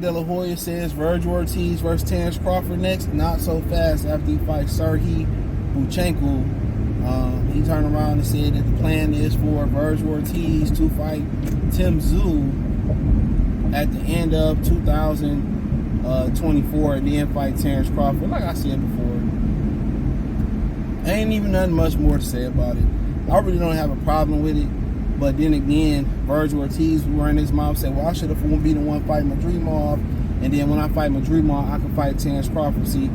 De La Hoya says Vergil Ortiz versus Terence Crawford next. Not so fast after he fights Serhii Bohachuk. He turned around and said that the plan is for Vergil Ortiz to fight Tszyu at the end of 2024 and then fight Terence Crawford. Like I said before, ain't even nothing much more to say about it. I really don't have a problem with it. But then again, Vergil Ortiz running his mouth said, well, I should have be the one fighting my dream off. And then when I fight my dream off, I can fight Terence Crawford. See,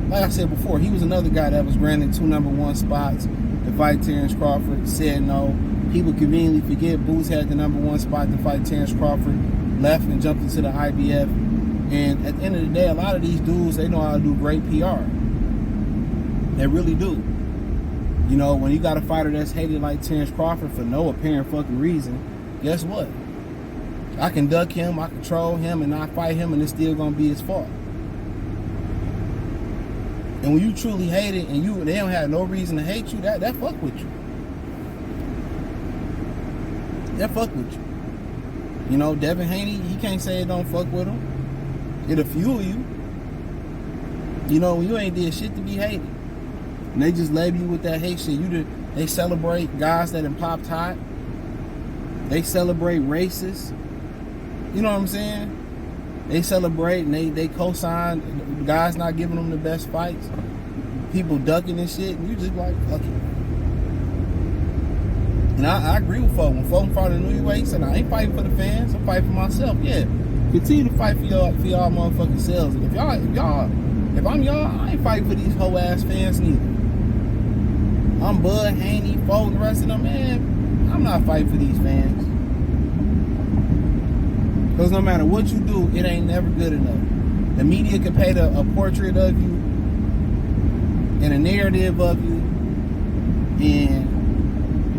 like I said before, he was another guy that was granted 2 number 1 spots to fight Terence Crawford. Said no. People conveniently forget Boots had the number 1 spot to fight Terence Crawford. Left and jumped into the IBF. And at the end of the day, a lot of these dudes, they know how to do great PR. They really do. You know, when you got a fighter that's hated like Terence Crawford for no apparent fucking reason, guess what? I can duck him, I can troll him, and not fight him, and it's still gonna be his fault. And when you truly hate it, and they don't have no reason to hate you, that fuck with you. That fuck with you. You know, Devin Haney, he can't say it don't fuck with him. It'll fuel you. You know, when you ain't did shit to be hated. And they just label you with that hate shit. They celebrate guys that done popped hot. They celebrate racists. You know what I'm saying? They celebrate and they co-sign guys not giving them the best fights. People ducking and shit. And you just like, fuck it. And I agree with folk. When folk fought in New York, he said, I ain't fighting for the fans. I'm fighting for myself. Yeah. Continue to fight for y'all motherfucking selves. And if I'm y'all, I ain't fighting for these hoe ass fans neither. I'm Bud, Haney, Fold, and the rest of them, man. I'm not fighting for these fans. Because no matter what you do, it ain't never good enough. The media can paint a portrait of you and a narrative of you, and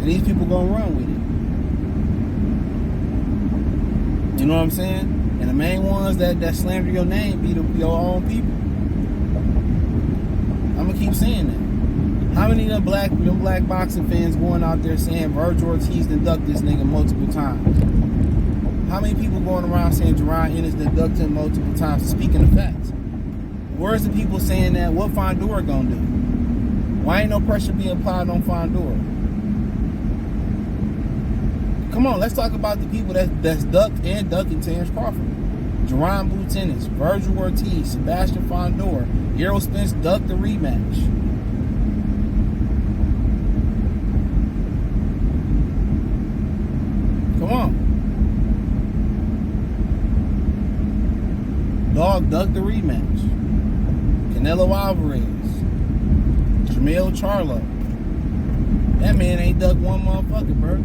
these people gonna run with it. You know what I'm saying? And the main ones that slander your name be your own people. I'm gonna keep saying that. How many of them black boxing fans going out there saying Vergil Ortiz done ducked this nigga multiple times? How many people going around saying Jerron Ennis done ducked him multiple times? Speaking of facts, where's the people saying that? What Fondora gonna do? Why ain't no pressure being applied on Fondora? Come on, let's talk about the people that's ducked and ducking Terence Crawford. Jerron Ennis, Vergil Ortiz, Sebastian Fondora, Errol Spence ducked the rematch. Come on. Dog ducked the rematch. Canelo Alvarez. Jamel Charlo. That man ain't ducked one motherfucker, bro.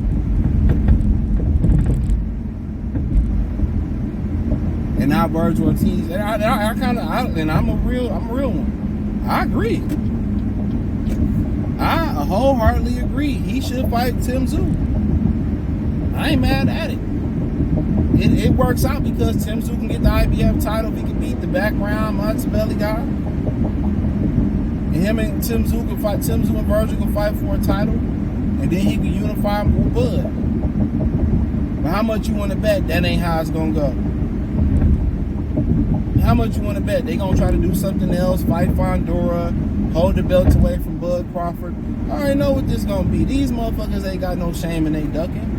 And now Vergil Ortiz. And I'm a real one. I agree. I wholeheartedly agree. He should fight Tszyu. I ain't mad at it. It works out because Tszyu can get the IBF title. He can beat the background Montebelli guy. And him and Tszyu can fight. Tszyu and Vergil can fight for a title. And then he can unify him with Bud. But how much you want to bet that ain't how it's going to go? How much you want to bet? They going to try to do something else, fight Fondora, hold the belt away from Bud Crawford. I already know what this going to be. These motherfuckers ain't got no shame and they ducking.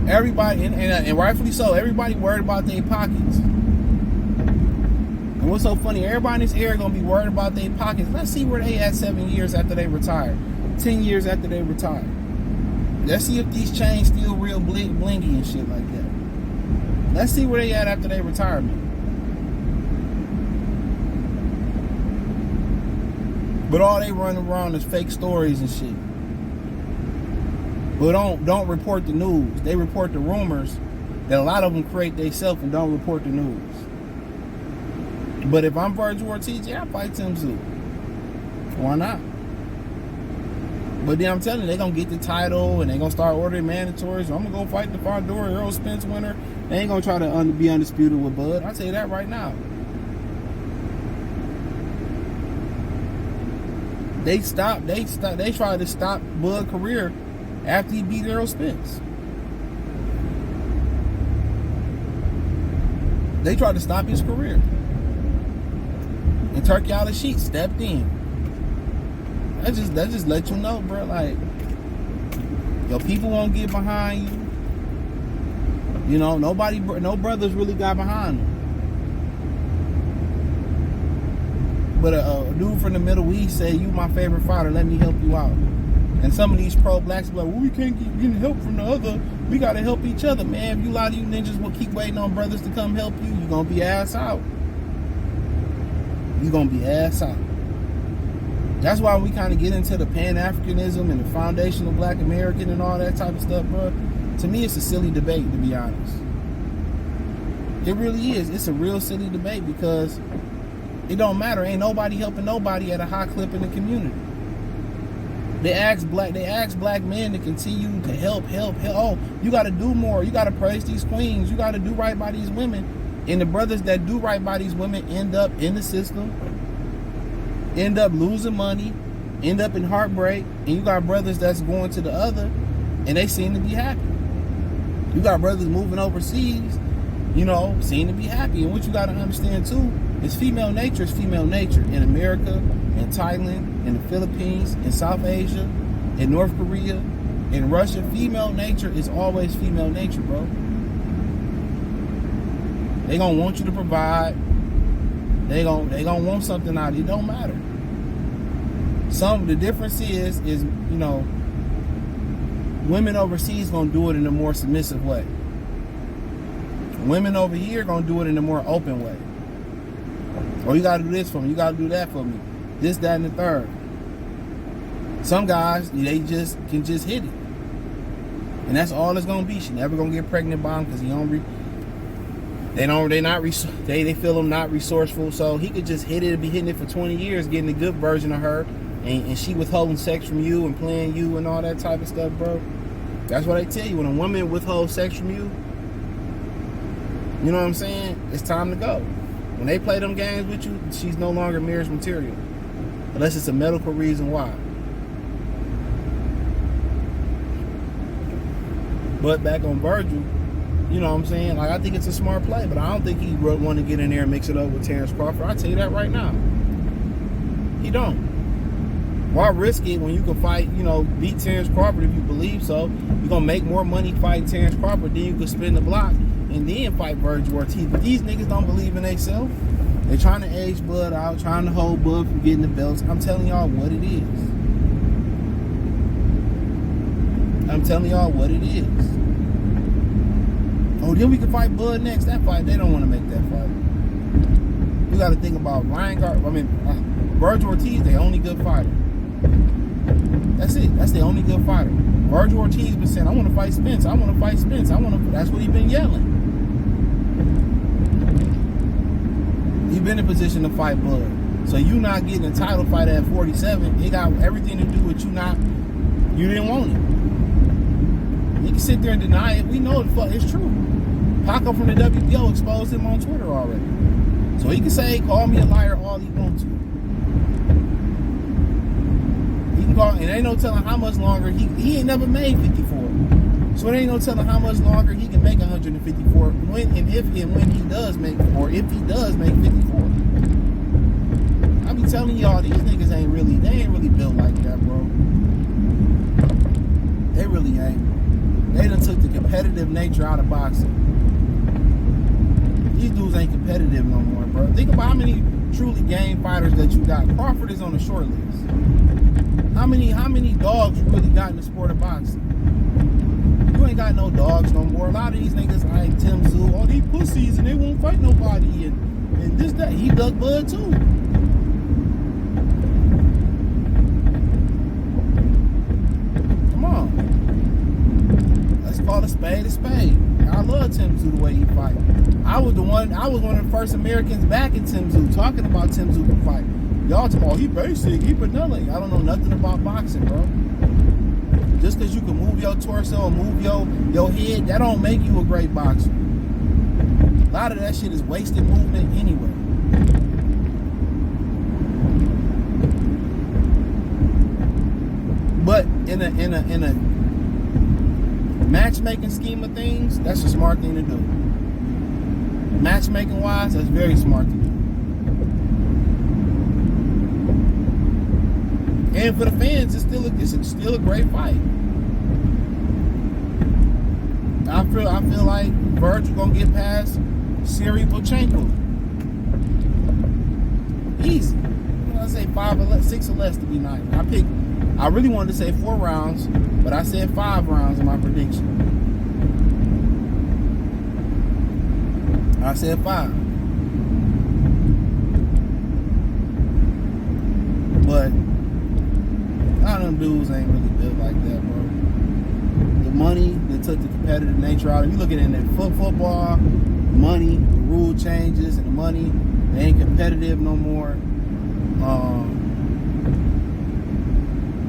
Everybody, and rightfully so, everybody worried about their pockets. And what's so funny, everybody in this area gonna be worried about their pockets. Let's see where they at 7 years after they retire, 10 years after they retire. Let's see if these chains still real blingy and shit like that. Let's see where they at after they retirement. But all they run around is fake stories and shit. But don't report the news. They report the rumors that a lot of them create themselves and don't report the news. But if I'm Vergil Ortiz, yeah, I fight Tszyu. Why not? But then I'm telling you, they're going to get the title and they're going to start ordering mandatories. So I'm going to go fight the Fondora Errol Spence winner. They ain't going to try to be undisputed with Bud. I'll tell you that right now. They tried to stop Bud's career after he beat Errol Spence. They tried to stop his career. And Turkey Al-Sheikh stepped in. That just let you know, bro. Like, your people won't get behind you. You know, no brothers really got behind them. But a dude from the Middle East said, "You my favorite fighter. Let me help you out." And some of these pro-blacks be like, "Well, we can't keep getting help from the other. We got to help each other, man. If you a lot of you ninjas will keep waiting on brothers to come help you, you're going to be ass out. You're going to be ass out." That's why we kind of get into the Pan-Africanism and the foundational Black American and all that type of stuff, bro. To me, it's a silly debate, to be honest. It really is. It's a real silly debate because it don't matter. Ain't nobody helping nobody at a high clip in the community. They ask black men to continue to help. Oh, you got to do more. You got to praise these queens. You got to do right by these women. And the brothers that do right by these women end up in the system, end up losing money, end up in heartbreak. And you got brothers that's going to the other, and they seem to be happy. You got brothers moving overseas, you know, seem to be happy. And what you got to understand too is female nature is female nature in America, in Thailand, in the Philippines, in South Asia, in North Korea, in Russia. Female nature is always female nature, bro. They gonna want you to provide. They gonna want something out of you. It don't matter. The difference is you know, women overseas gonna do it in a more submissive way. Women over here gonna do it in a more open way. Oh, you gotta do this for me. You gotta do that for me. This, that, and the third. Some guys, they just can just hit it, and that's all it's gonna be. She never gonna get pregnant by him because he don't. They feel him not resourceful, so he could just hit it and be hitting it for 20 years, getting a good version of her, and she withholding sex from you and playing you and all that type of stuff, bro. That's what I tell you. When a woman withholds sex from you, you know what I'm saying? It's time to go. When they play them games with you, she's no longer marriage material. Unless it's a medical reason why. But back on Vergil, you know what I'm saying? Like, I think it's a smart play, but I don't think he would want to get in there and mix it up with Terence Crawford. I'll tell you that right now. He don't. Why risk it when you can fight, you know, beat Terence Crawford if you believe so? You're going to make more money fighting Terence Crawford than you could spin the block and then fight Vergil Ortiz. But these niggas don't believe in themselves. They're trying to age Bud out, trying to hold Bud from getting the belts. I'm telling y'all what it is. I'm telling y'all what it is. Oh, then we can fight Bud next. That fight, they don't want to make that fight. You got to think about Vergil Ortiz, the only good fighter. That's it. That's the only good fighter. Vergil Ortiz been saying, "I want to fight Spence. I want to fight Spence. That's what he been yelling. He been in position to fight Bud. So you not getting a title fight at 47, it got everything to do with you didn't want it. You can sit there and deny it. We know it's true. Paco from the WBO exposed him on Twitter already. So he can say, call me a liar all he wants to. He can call, and ain't no telling how much longer he ain't never made 54. So it ain't no telling how much longer he can make 154 when he does make 54. I be telling y'all, these niggas ain't really built like that, bro. They really ain't. They done took the competitive nature out of boxing. These dudes ain't competitive no more, bro. Think about how many truly game fighters that you got. Crawford is on the short list. How many dogs you really got in the sport of boxing? You ain't got no dogs no more. A lot of these niggas like Tszyu, all these pussies and they won't fight nobody and this, that. He duck Bud too. Come on. Let's call a spade a spade. I love Tszyu the way he fight. I was one of the first Americans back in Tszyu, talking about Tszyu to fight. Y'all talking about he basic, he vanilla. I don't know nothing about boxing, bro. Just because you can move your torso and move your head, that don't make you a great boxer. A lot of that shit is wasted movement anyway. But in a matchmaking scheme of things, that's a smart thing to do. matchmaking wise, that's very smart to do. And for the fans, it's still a great fight. I feel like Vergil gonna get past Serhii Bohachuk. Easy. I say 6 or less to be nice. I really wanted to say 4 rounds, but I said 5 rounds in my prediction. I said 5. But a lot of them dudes ain't really built like that, bro. The money that took the competitive nature out of it. You look at it in football, money, the rule changes, and the money, they ain't competitive no more.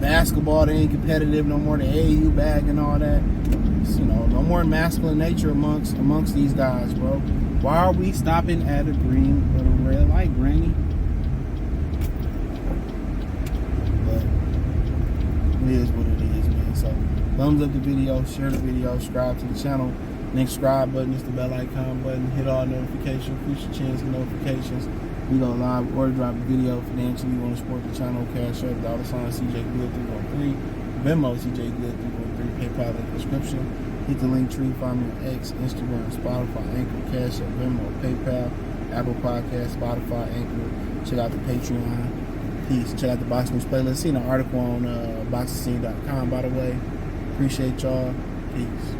Basketball, they ain't competitive no more. The AAU bag and all that. It's, no more masculine nature amongst these guys, bro. Why are we stopping at a green or a red light, Granny? But it is what it is, man. So thumbs up the video, share the video, subscribe to the channel. Next subscribe button is the bell icon button. Hit all notifications, push your chance for notifications. We go live or drop a video financially. You want to support the channel, Cash App, $CJ Good313, Venmo, CJ Good313, PayPal in the description. Hit the link tree, find me on X, Instagram, Spotify, Anchor, Cash App, Venmo, PayPal, Apple Podcasts, Spotify, Anchor. Check out the Patreon. Peace. Check out the Box News playlist. Seen an article on boxscene.com, by the way. Appreciate y'all. Peace.